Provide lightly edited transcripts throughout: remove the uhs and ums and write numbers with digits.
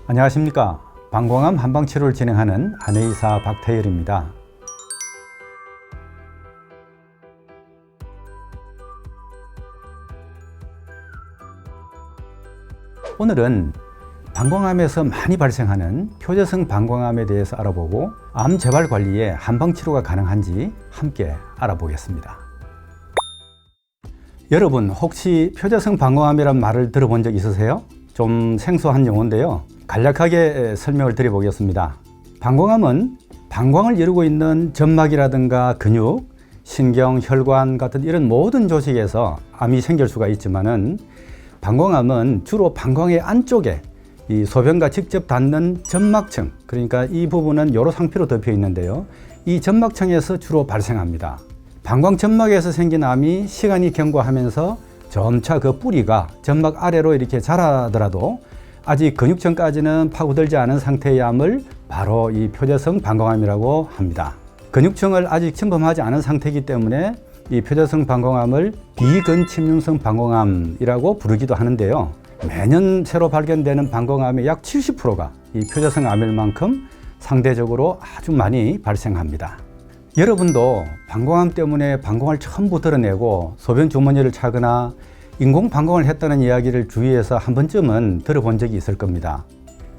안녕하십니까. 방광암 한방치료를 진행하는 한의사 박태열입니다. 오늘은 방광암에서 많이 발생하는 표재성 방광암에 대해서 알아보고 암 재발 관리에 한방치료가 가능한지 함께 알아보겠습니다. 여러분 혹시 표재성 방광암이란 말을 들어본 적 있으세요? 좀 생소한 용어인데요. 간략하게 설명을 드려보겠습니다. 방광암은 방광을 이루고 있는 점막이라든가 근육, 신경, 혈관 같은 이런 모든 조직에서 암이 생길 수가 있지만은 방광암은 주로 방광의 안쪽에 이 소변과 직접 닿는 점막층, 그러니까 이 부분은 요로 상피로 덮여 있는데요. 이 점막층에서 주로 발생합니다. 방광 점막에서 생긴 암이 시간이 경과하면서 점차 그 뿌리가 점막 아래로 이렇게 자라더라도 아직 근육층까지는 파고들지 않은 상태의 암을 바로 이 표재성 방광암이라고 합니다. 근육층을 아직 침범하지 않은 상태이기 때문에 이 표재성 방광암을 비근침륜성 방광암이라고 부르기도 하는데요. 매년 새로 발견되는 방광암의 약 70%가 이 표재성 암일 만큼 상대적으로 아주 많이 발생합니다. 여러분도 방광암 때문에 방광을 전부 드러내고 소변 주머니를 차거나 인공 방광을 했다는 이야기를 주위에서 한 번쯤은 들어본 적이 있을 겁니다.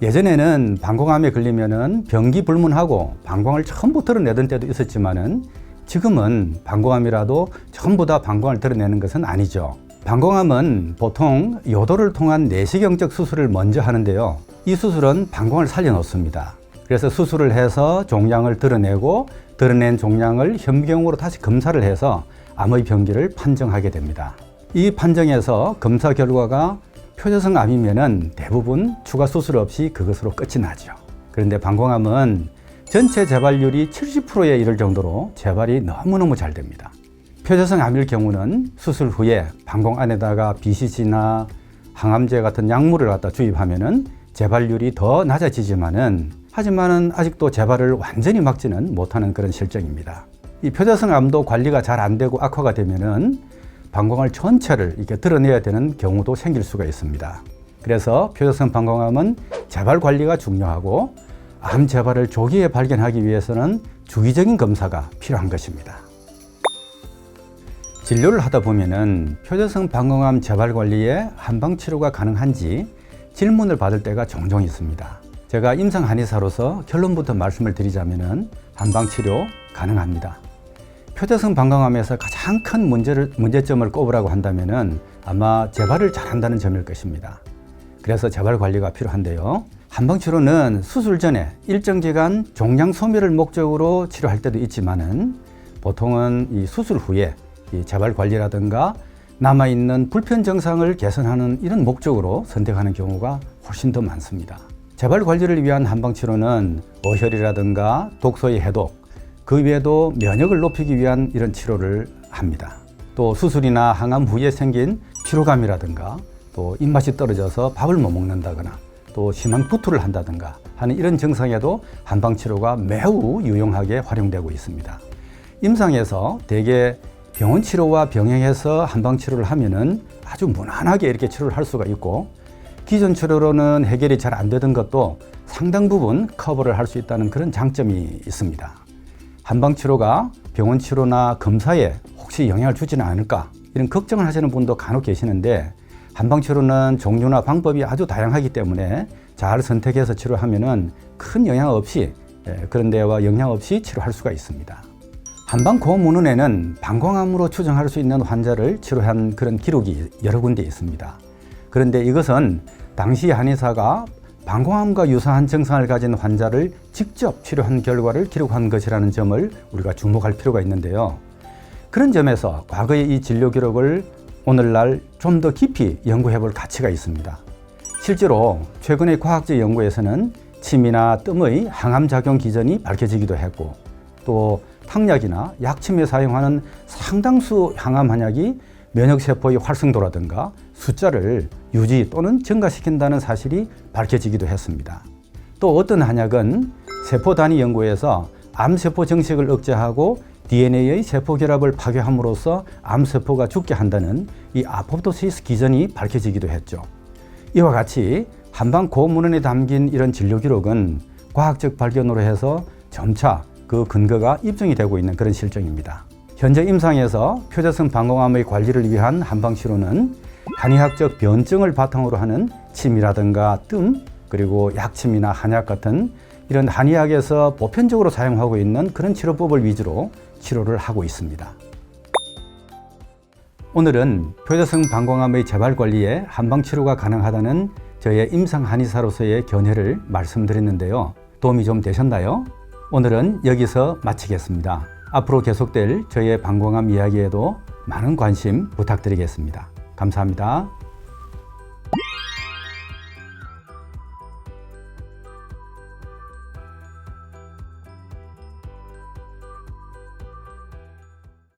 예전에는 방광암에 걸리면은 병기 불문하고 방광을 전부 드러내던 때도 있었지만은 지금은 방광암이라도 전부 다 방광을 드러내는 것은 아니죠. 방광암은 보통 요도를 통한 내시경적 수술을 먼저 하는데요. 이 수술은 방광을 살려놓습니다. 그래서 수술을 해서 종양을 드러내고 드러낸 종양을 현미경으로 다시 검사를 해서 암의 병기를 판정하게 됩니다. 이 판정에서 검사 결과가 표재성 암이면은 대부분 추가 수술 없이 그것으로 끝이 나죠. 그런데 방광암은 전체 재발률이 70%에 이를 정도로 재발이 너무너무 잘 됩니다. 표재성 암일 경우는 수술 후에 방광 안에다가 BCG나 항암제 같은 약물을 갖다 주입하면은 재발률이 더 낮아지지만은 하지만은 아직도 재발을 완전히 막지는 못하는 그런 실정입니다. 이 표재성 암도 관리가 잘 안 되고 악화가 되면은 방광을 전체를 이렇게 드러내야 되는 경우도 생길 수가 있습니다. 그래서 표재성 방광암은 재발 관리가 중요하고 암 재발을 조기에 발견하기 위해서는 주기적인 검사가 필요한 것입니다. 진료를 하다 보면은 표재성 방광암 재발 관리에 한방 치료가 가능한지 질문을 받을 때가 종종 있습니다. 제가 임상 한의사로서 결론부터 말씀을 드리자면은 한방 치료 가능합니다. 표재성 방광암에서 가장 큰 문제점을 꼽으라고 한다면은 아마 재발을 잘한다는 점일 것입니다. 그래서 재발 관리가 필요한데요. 한방 치료는 수술 전에 일정 기간 종양 소멸을 목적으로 치료할 때도 있지만은 보통은 이 수술 후에 이 재발 관리라든가 남아있는 불편 증상을 개선하는 이런 목적으로 선택하는 경우가 훨씬 더 많습니다. 재발 관리를 위한 한방 치료는 어혈이라든가 독소의 해독, 그 외에도 면역을 높이기 위한 이런 치료를 합니다. 또 수술이나 항암 후에 생긴 피로감이라든가 또 입맛이 떨어져서 밥을 못 먹는다거나 또 심한 구토를 한다든가 하는 이런 증상에도 한방 치료가 매우 유용하게 활용되고 있습니다. 임상에서 대개 병원 치료와 병행해서 한방 치료를 하면은 아주 무난하게 이렇게 치료를 할 수가 있고 기존 치료로는 해결이 잘 안 되던 것도 상당 부분 커버를 할 수 있다는 그런 장점이 있습니다. 한방 치료가 병원 치료나 검사에 혹시 영향을 주지는 않을까 이런 걱정을 하시는 분도 간혹 계시는데 한방 치료는 종류나 방법이 아주 다양하기 때문에 잘 선택해서 치료하면은 큰 영향 없이 그런 데와 영향 없이 치료할 수가 있습니다. 한방 고문원에는 방광암으로 추정할 수 있는 환자를 치료한 그런 기록이 여러 군데 있습니다. 그런데 이것은 당시 한의사가 방광암과 유사한 증상을 가진 환자를 직접 치료한 결과를 기록한 것이라는 점을 우리가 주목할 필요가 있는데요. 그런 점에서 과거의 이 진료 기록을 오늘날 좀 더 깊이 연구해 볼 가치가 있습니다. 실제로 최근의 과학적 연구에서는 침이나 뜸의 항암작용 기전이 밝혀지기도 했고 또 탕약이나 약침에 사용하는 상당수 항암 한약이 면역세포의 활성도라든가 숫자를 유지 또는 증가시킨다는 사실이 밝혀지기도 했습니다. 또 어떤 한약은 세포 단위 연구에서 암세포 증식을 억제하고 DNA의 세포 결합을 파괴함으로써 암세포가 죽게 한다는 이 아포토시스 기전이 밝혀지기도 했죠. 이와 같이 한방 고문헌에 담긴 이런 진료 기록은 과학적 발견으로 해서 점차 그 근거가 입증이 되고 있는 그런 실정입니다. 현재 임상에서 표재성 방광암의 관리를 위한 한방치료는 한의학적 변증을 바탕으로 하는 침이라든가 뜸, 그리고 약침이나 한약 같은 이런 한의학에서 보편적으로 사용하고 있는 그런 치료법을 위주로 치료를 하고 있습니다. 오늘은 표재성 방광암의 재발 관리에 한방치료가 가능하다는 저의 임상 한의사로서의 견해를 말씀드렸는데요. 도움이 좀 되셨나요? 오늘은 여기서 마치겠습니다. 앞으로 계속될 저의 방광암 이야기에도 많은 관심 부탁드리겠습니다. 감사합니다.